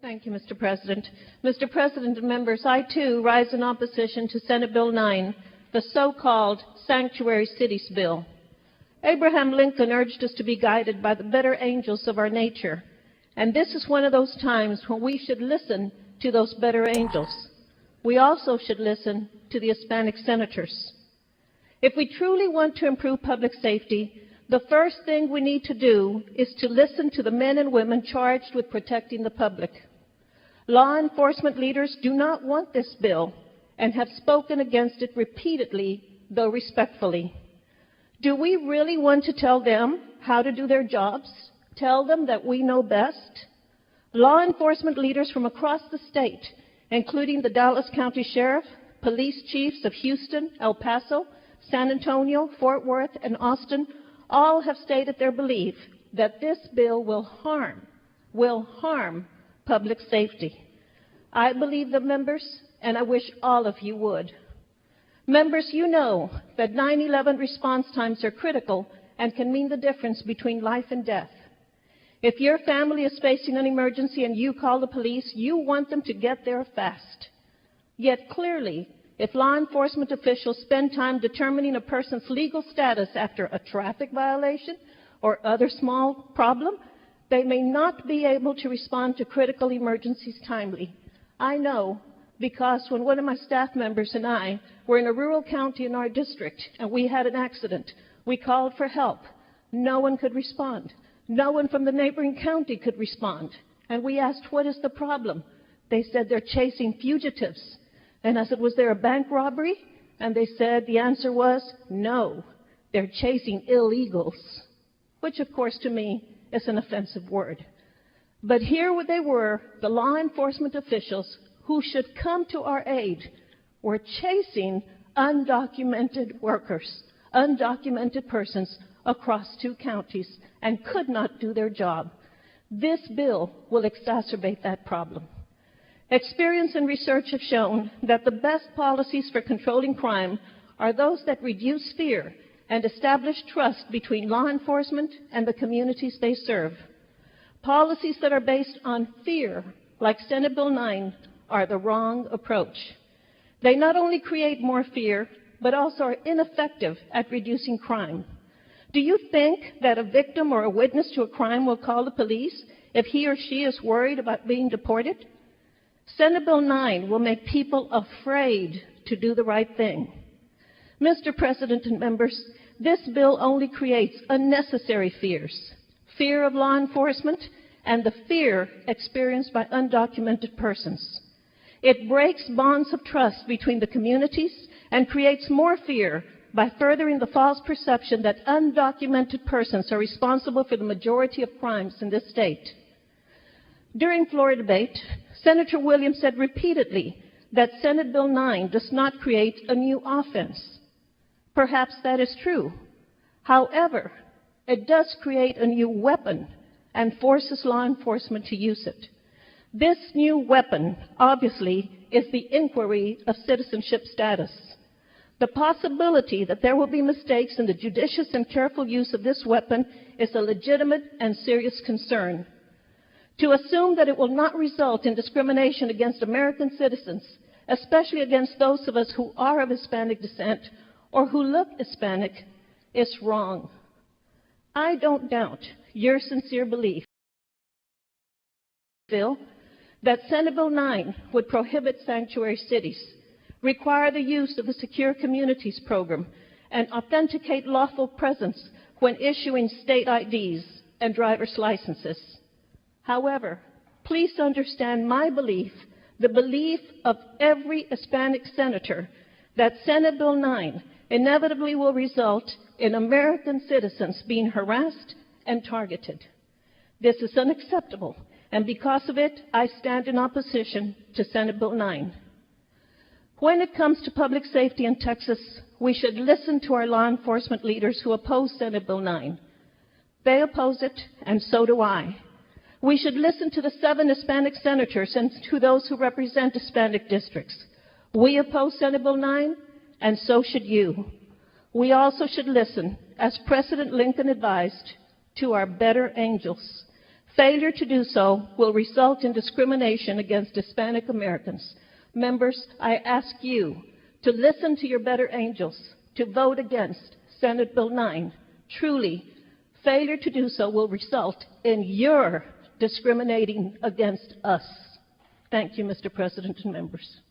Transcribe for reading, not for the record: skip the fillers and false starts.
Thank you, Mr. President. Mr. President and members, I too rise in opposition to Senate Bill 9, the so-called Sanctuary Cities Bill. Abraham Lincoln urged us to be guided by the better angels of our nature, and this is one of those times when we should listen to those better angels. We also should listen to the Hispanic senators. If we truly want to improve public safety, the first thing we need to do is to listen to the men and women charged with protecting the public. Law enforcement leaders do not want this bill and have spoken against it repeatedly, though respectfully. Do we really want to tell them how to do their jobs? Tell them that we know best? Law enforcement leaders from across the state, including the Dallas County Sheriff, police chiefs of Houston, El Paso, San Antonio, Fort Worth, and Austin, all have stated their belief that this bill will harm public safety. I believe them, members, and I wish all of you would. Members, you know that 9/11 response times are critical and can mean the difference between life and death. If your family is facing an emergency and you call the police, you want them to get there fast. Yet clearly, if law enforcement officials spend time determining a person's legal status after a traffic violation or other small problem, they may not be able to respond to critical emergencies timely. I know because when one of my staff members and I were in a rural county in our district and we had an accident, we called for help. No one could respond. No one from the neighboring county could respond. And we asked, what is the problem? They said they're chasing fugitives. And I said, was there a bank robbery? And they said the answer was no, they're chasing illegals, which of course to me is an offensive word. But here they were, the law enforcement officials who should come to our aid were chasing undocumented workers, undocumented persons across 2 counties and could not do their job. This bill will exacerbate that problem. Experience and research have shown that the best policies for controlling crime are those that reduce fear and establish trust between law enforcement and the communities they serve. Policies that are based on fear, like Senate Bill 9, are the wrong approach. They not only create more fear, but also are ineffective at reducing crime. Do you think that a victim or a witness to a crime will call the police if he or she is worried about being deported? Senate Bill 9 will make people afraid to do the right thing. Mr. President and members, this bill only creates unnecessary fears. Fear of law enforcement and the fear experienced by undocumented persons. It breaks bonds of trust between the communities and creates more fear by furthering the false perception that undocumented persons are responsible for the majority of crimes in this state. During floor debate, Senator Williams said repeatedly that Senate Bill 9 does not create a new offense. Perhaps that is true. However, it does create a new weapon and forces law enforcement to use it. This new weapon, obviously, is the inquiry of citizenship status. The possibility that there will be mistakes in the judicious and careful use of this weapon is a legitimate and serious concern. To assume that it will not result in discrimination against American citizens, especially against those of us who are of Hispanic descent or who look Hispanic, is wrong. I don't doubt your sincere belief, Bill, that Senate Bill 9 would prohibit sanctuary cities, require the use of the Secure Communities Program, and authenticate lawful presence when issuing state IDs and driver's licenses. However, please understand my belief, the belief of every Hispanic senator, that Senate Bill 9 inevitably will result in American citizens being harassed and targeted. This is unacceptable, and because of it, I stand in opposition to Senate Bill 9. When it comes to public safety in Texas, we should listen to our law enforcement leaders who oppose Senate Bill 9. They oppose it, and so do I. We should listen to the 7 Hispanic senators and to those who represent Hispanic districts. We oppose Senate Bill 9, and so should you. We also should listen, as President Lincoln advised, to our better angels. Failure to do so will result in discrimination against Hispanic Americans. Members, I ask you to listen to your better angels, to vote against Senate Bill 9. Truly, failure to do so will result in your discriminating against us. Thank you, Mr. President and members.